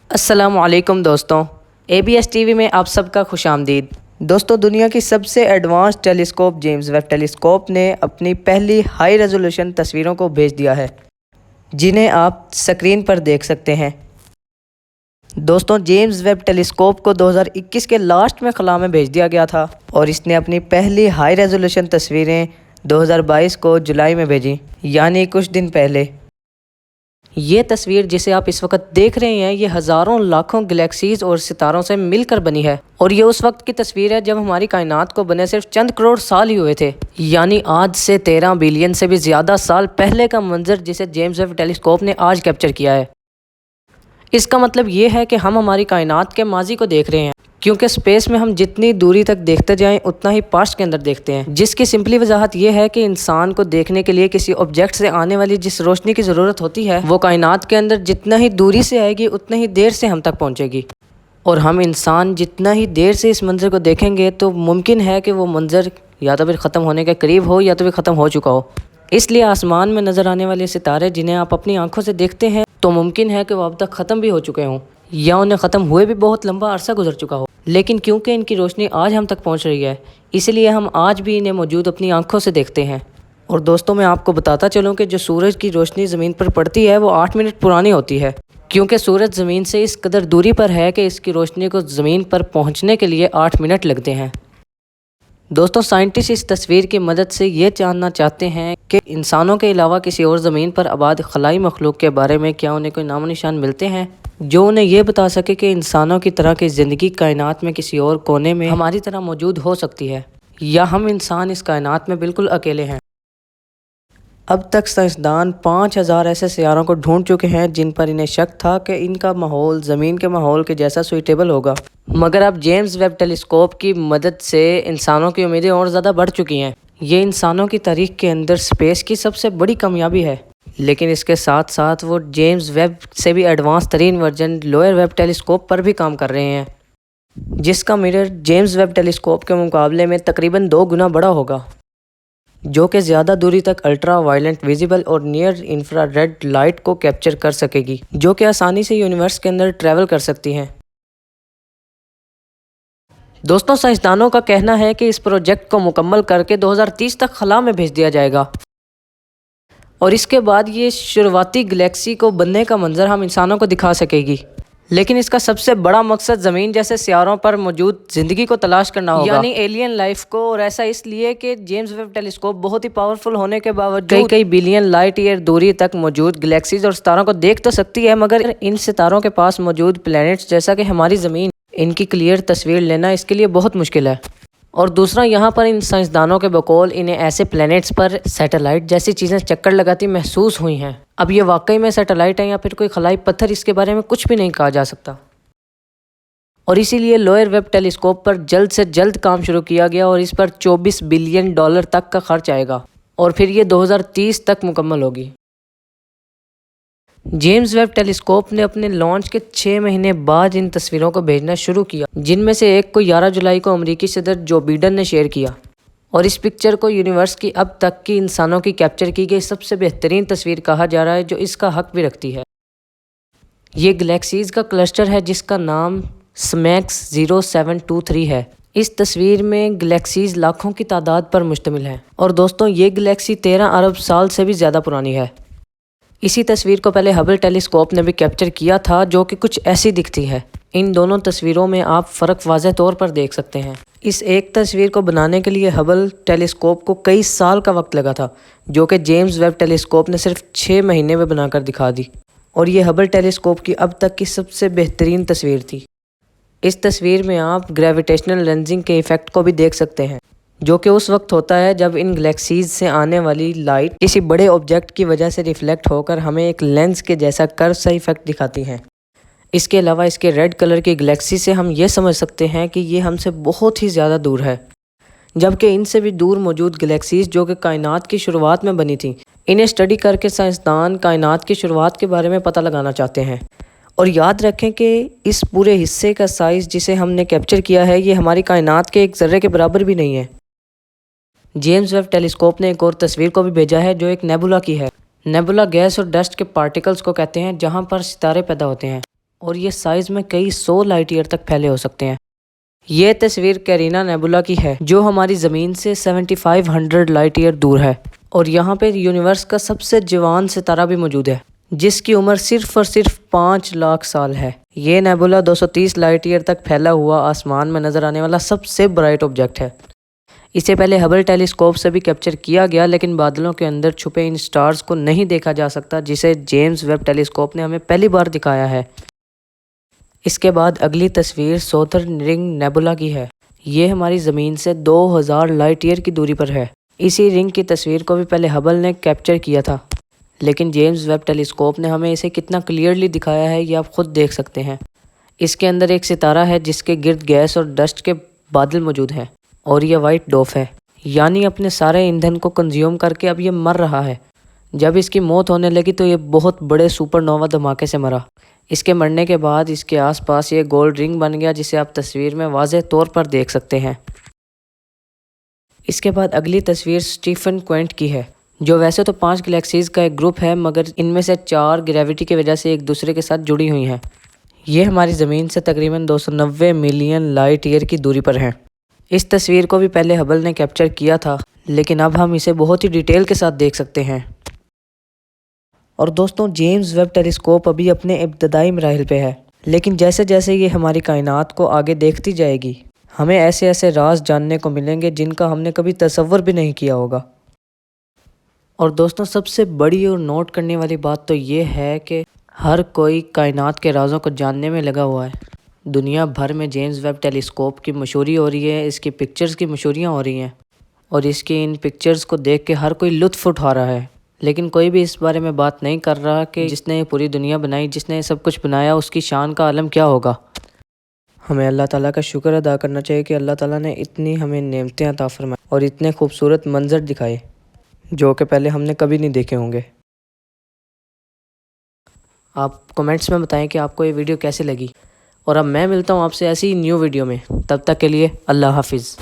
السلام علیکم دوستوں، ABS TV میں آپ سب کا خوش آمدید۔ دوستوں، دنیا کی سب سے advance telescope James Webb telescope نے اپنی پہلی ہائی ریزولوشن تصویروں کو بھیج دیا ہے، جنہیں آپ سکرین پر دیکھ سکتے ہیں۔ دوستوں، جیمز ویب ٹیلیسکوپ کو 2021 کے لاسٹ میں خلا میں بھیج دیا گیا تھا اور اس نے اپنی پہلی ہائی ریزولوشن تصویریں 2022 کو جولائی میں بھیجیں، یعنی کچھ دن پہلے۔ یہ تصویر جسے آپ اس وقت دیکھ رہے ہیں، یہ ہزاروں لاکھوں گلیکسیز اور ستاروں سے مل کر بنی ہے، اور یہ اس وقت کی تصویر ہے جب ہماری کائنات کو بنے صرف چند کروڑ سال ہی ہوئے تھے، یعنی آج سے 13 بلین سے بھی زیادہ سال پہلے کا منظر جسے جیمز ویب ٹیلیسکوپ نے آج کیپچر کیا ہے۔ اس کا مطلب یہ ہے کہ ہم ہماری کائنات کے ماضی کو دیکھ رہے ہیں، کیونکہ اسپیس میں ہم جتنی دوری تک دیکھتے جائیں اتنا ہی پاسٹ کے اندر دیکھتے ہیں، جس کی سمپلی وضاحت یہ ہے کہ انسان کو دیکھنے کے لیے کسی آبجیکٹ سے آنے والی جس روشنی کی ضرورت ہوتی ہے، وہ کائنات کے اندر جتنا ہی دوری سے آئے گی اتنا ہی دیر سے ہم تک پہنچے گی، اور ہم انسان جتنا ہی دیر سے اس منظر کو دیکھیں گے تو ممکن ہے کہ وہ منظر یا تو پھر ختم ہونے کے قریب ہو یا تو پھر ختم ہو چکا ہو۔ اس لیے آسمان میں نظر آنے والے ستارے جنہیں آپ اپنی آنکھوں سے دیکھتے ہیں تو ممکن ہے کہ وہ اب تک ختم بھی ہو چکے ہوں، یا انہیں ختم ہوئے بھی بہت لمبا عرصہ گزر چکا ہو، لیکن کیونکہ ان کی روشنی آج ہم تک پہنچ رہی ہے، اس لیے ہم آج بھی انہیں موجود اپنی آنکھوں سے دیکھتے ہیں۔ اور دوستوں، میں آپ کو بتاتا چلوں کہ جو سورج کی روشنی زمین پر پڑتی ہے وہ 8 منٹ پرانی ہوتی ہے، کیونکہ سورج زمین سے اس قدر دوری پر ہے کہ اس کی روشنی کو زمین پر پہنچنے کے لیے 8 منٹ لگتے ہیں۔ دوستوں، سائنٹسٹ اس تصویر کی مدد سے یہ جاننا چاہتے ہیں کہ انسانوں کے علاوہ کسی اور زمین پر آباد خلائی مخلوق کے بارے میں کیا انہیں کوئی نام و نشان ملتے ہیں جو انہیں یہ بتا سکے کہ انسانوں کی طرح کی زندگی کائنات میں کسی اور کونے میں ہماری طرح موجود ہو سکتی ہے، یا ہم انسان اس کائنات میں بالکل اکیلے ہیں۔ اب تک سائنسدان 5000 ایسے سیاروں کو ڈھونڈ چکے ہیں جن پر انہیں شک تھا کہ ان کا ماحول زمین کے ماحول کے جیسا سوئیٹیبل ہوگا، مگر اب جیمز ویب ٹیلیسکوپ کی مدد سے انسانوں کی امیدیں اور زیادہ بڑھ چکی ہیں۔ یہ انسانوں کی تاریخ کے اندر سپیس کی سب سے بڑی کامیابی ہے، لیکن اس کے ساتھ ساتھ وہ جیمز ویب سے بھی ایڈوانس ترین ورژن لوئر ویب ٹیلیسکوپ پر بھی کام کر رہے ہیں، جس کا میرر جیمز ویب ٹیلیسکوپ کے مقابلے میں تقریباً 2 گنا بڑا ہوگا، جو کہ زیادہ دوری تک الٹرا وائلنٹ ویزیبل اور نیئر انفرا ریڈ لائٹ کو کیپچر کر سکے گی، جو کہ آسانی سے یونیورس کے اندر ٹریول کر سکتی ہیں۔ دوستوں، سائنسدانوں کا کہنا ہے کہ اس پروجیکٹ کو مکمل کر کے 2030 تک خلا میں بھیج دیا جائے گا، اور اس کے بعد یہ شروعاتی گلیکسی کو بننے کا منظر ہم انسانوں کو دکھا سکے گی، لیکن اس کا سب سے بڑا مقصد زمین جیسے سیاروں پر موجود زندگی کو تلاش کرنا ہوگا، یعنی ایلین لائف کو، اور ایسا اس لیے کہ جیمز ویب ٹیلیسکوپ بہت ہی پاورفل ہونے کے باوجود کئی بلین لائٹ ایئر دوری تک موجود گلیکسیز اور ستاروں کو دیکھ تو سکتی ہے، مگر ان ستاروں کے پاس موجود پلینٹس جیسا کہ ہماری زمین، ان کی کلیئر تصویر لینا اس کے لیے بہت مشکل ہے۔ اور دوسرا، یہاں پر ان سائنسدانوں کے بقول انہیں ایسے پلینٹس پر سیٹلائٹ جیسی چیزیں چکر لگاتی محسوس ہوئی ہیں۔ اب یہ واقعی میں سیٹلائٹ ہیں یا پھر کوئی خلائی پتھر، اس کے بارے میں کچھ بھی نہیں کہا جا سکتا، اور اسی لیے لوئر ویب ٹیلیسکوپ پر جلد سے جلد کام شروع کیا گیا، اور اس پر $24 بلین تک کا خرچ آئے گا، اور پھر یہ 2030 تک مکمل ہوگی۔ جیمز ویب ٹیلیسکوپ نے اپنے لانچ کے 6 مہینے بعد ان تصویروں کو بھیجنا شروع کیا، جن میں سے ایک کو 11 جولائی کو امریکی صدر جو بائیڈن نے شیئر کیا، اور اس پکچر کو یونیورس کی اب تک کی انسانوں کی کیپچر کی گئی سب سے بہترین تصویر کہا جا رہا ہے، جو اس کا حق بھی رکھتی ہے۔ یہ گلیکسیز کا کلسٹر ہے جس کا نام SMACS 0723 ہے۔ اس تصویر میں گلیکسیز لاکھوں کی تعداد پر مشتمل ہے، اور دوستوں، یہ گلیکسی 13 ارب سال سے بھی زیادہ پرانی ہے۔ اسی تصویر کو پہلے ہبل ٹیلیسکوپ نے بھی کیپچر کیا تھا، جو کہ کچھ ایسی دکھتی ہے۔ ان دونوں تصویروں میں آپ فرق واضح طور پر دیکھ سکتے ہیں۔ اس ایک تصویر کو بنانے کے لیے ہبل ٹیلیسکوپ کو کئی سال کا وقت لگا تھا، جو کہ جیمز ویب ٹیلیسکوپ نے صرف 6 مہینے میں بنا کر دکھا دی، اور یہ ہبل ٹیلیسکوپ کی اب تک کی سب سے بہترین تصویر تھی۔ اس تصویر میں آپ گریویٹیشنل لینزنگ کے ایفیکٹ کو بھی دیکھ سکتے ہیں، جو کہ اس وقت ہوتا ہے جب ان گلیکسیز سے آنے والی لائٹ کسی بڑے آبجیکٹ کی وجہ سے ریفلیکٹ ہو کر ہمیں ایک لینس کے جیسا کرو سا ایفیکٹ دکھاتی ہیں۔ اس کے علاوہ اس کے ریڈ کلر کی گلیکسی سے ہم یہ سمجھ سکتے ہیں کہ یہ ہم سے بہت ہی زیادہ دور ہے، جبکہ ان سے بھی دور موجود گلیکسیز جو کہ کائنات کی شروعات میں بنی تھیں، انہیں اسٹڈی کر کے سائنسدان کائنات کی شروعات کے بارے میں پتہ لگانا چاہتے ہیں۔ اور یاد رکھیں کہ اس پورے حصے کا سائز جسے ہم نے کیپچر کیا ہے، یہ ہماری کائنات کے ایک ذرے کے برابر بھی نہیں ہے۔ جیمز ویب ٹیلیسکوپ نے ایک اور تصویر کو بھی بھیجا ہے جو ایک نیبولا کی ہے۔ نیبولا گیس اور ڈسٹ کے پارٹیکلز کو کہتے ہیں جہاں پر ستارے پیدا ہوتے ہیں، اور یہ سائز میں کئی 100 لائٹ ایئر تک پھیلے ہو سکتے ہیں۔ یہ تصویر کیرینا نیبولا کی ہے جو ہماری زمین سے 7500 لائٹ ایئر دور ہے، اور یہاں پہ یونیورس کا سب سے جوان ستارہ بھی موجود ہے جس کی عمر صرف اور صرف 5 لاکھ سال ہے۔ یہ نیبولا 230 لائٹ ایئر تک پھیلا ہوا آسمان میں نظر آنے والا سب سے برائٹ آبجیکٹ ہے۔ اسے پہلے ہبل ٹیلی اسکوپ سے بھی کیپچر کیا گیا، لیکن بادلوں کے اندر چھپے ان سٹارز کو نہیں دیکھا جا سکتا جسے جیمز ویب ٹیلی اسکوپ نے ہمیں پہلی بار دکھایا ہے۔ اس کے بعد اگلی تصویر سوترن رنگ نیبولا کی ہے۔ یہ ہماری زمین سے 2000 لائٹ ایئر کی دوری پر ہے۔ اسی رنگ کی تصویر کو بھی پہلے ہبل نے کیپچر کیا تھا، لیکن جیمز ویب ٹیلی اسکوپ نے ہمیں اسے کتنا کلیئرلی دکھایا ہے یہ آپ خود دیکھ سکتے ہیں۔ اس کے اندر ایک ستارہ ہے جس کے گرد گیس اور ڈسٹ کے بادل موجود ہیں، اور یہ وائٹ ڈورف ہے، یعنی اپنے سارے ایندھن کو کنزیوم کر کے اب یہ مر رہا ہے۔ جب اس کی موت ہونے لگی تو یہ بہت بڑے سپر نووا دھماکے سے مرا۔ اس کے مرنے کے بعد اس کے آس پاس یہ گولڈ رنگ بن گیا جسے آپ تصویر میں واضح طور پر دیکھ سکتے ہیں۔ اس کے بعد اگلی تصویر سٹیفن کوئنٹ کی ہے، جو ویسے تو 5 گلیکسیز کا ایک گروپ ہے، مگر ان میں سے 4 گریوٹی کی وجہ سے ایک دوسرے کے ساتھ جڑی ہوئی ہیں۔ یہ ہماری زمین سے تقریباً 290 ملین لائٹ ایئر کی دوری پر ہیں۔ اس تصویر کو بھی پہلے ہبل نے کیپچر کیا تھا، لیکن اب ہم اسے بہت ہی ڈیٹیل کے ساتھ دیکھ سکتے ہیں۔ اور دوستوں، جیمز ویب ٹیلی اسکوپ ابھی اپنے ابتدائی مراحل پہ ہے، لیکن جیسے جیسے یہ ہماری کائنات کو آگے دیکھتی جائے گی، ہمیں ایسے ایسے راز جاننے کو ملیں گے جن کا ہم نے کبھی تصور بھی نہیں کیا ہوگا۔ اور دوستوں، سب سے بڑی اور نوٹ کرنے والی بات تو یہ ہے کہ ہر کوئی کائنات کے رازوں کو جاننے میں لگا ہوا ہے۔ دنیا بھر میں جیمز ویب ٹیلی اسکوپ کی مشہوری ہو رہی ہے، اس کی پکچرز کی مشہوریاں ہو رہی ہیں، اور اس کی ان پکچرز کو دیکھ کے ہر کوئی لطف اٹھا رہا ہے، لیکن کوئی بھی اس بارے میں بات نہیں کر رہا کہ جس نے یہ پوری دنیا بنائی، جس نے یہ سب کچھ بنایا، اس کی شان کا عالم کیا ہوگا۔ ہمیں اللہ تعالیٰ کا شکر ادا کرنا چاہیے کہ اللہ تعالیٰ نے اتنی ہمیں نعمتیں عطا فرمائیں اور اتنے خوبصورت منظر دکھائے جو کہ پہلے ہم نے کبھی نہیں دیکھے ہوں گے۔ آپ کمنٹس میں بتائیں کہ آپ کو یہ ویڈیو کیسے لگی، اور اب میں ملتا ہوں آپ سے ایسی نیو ویڈیو میں۔ تب تک کے لیے اللہ حافظ۔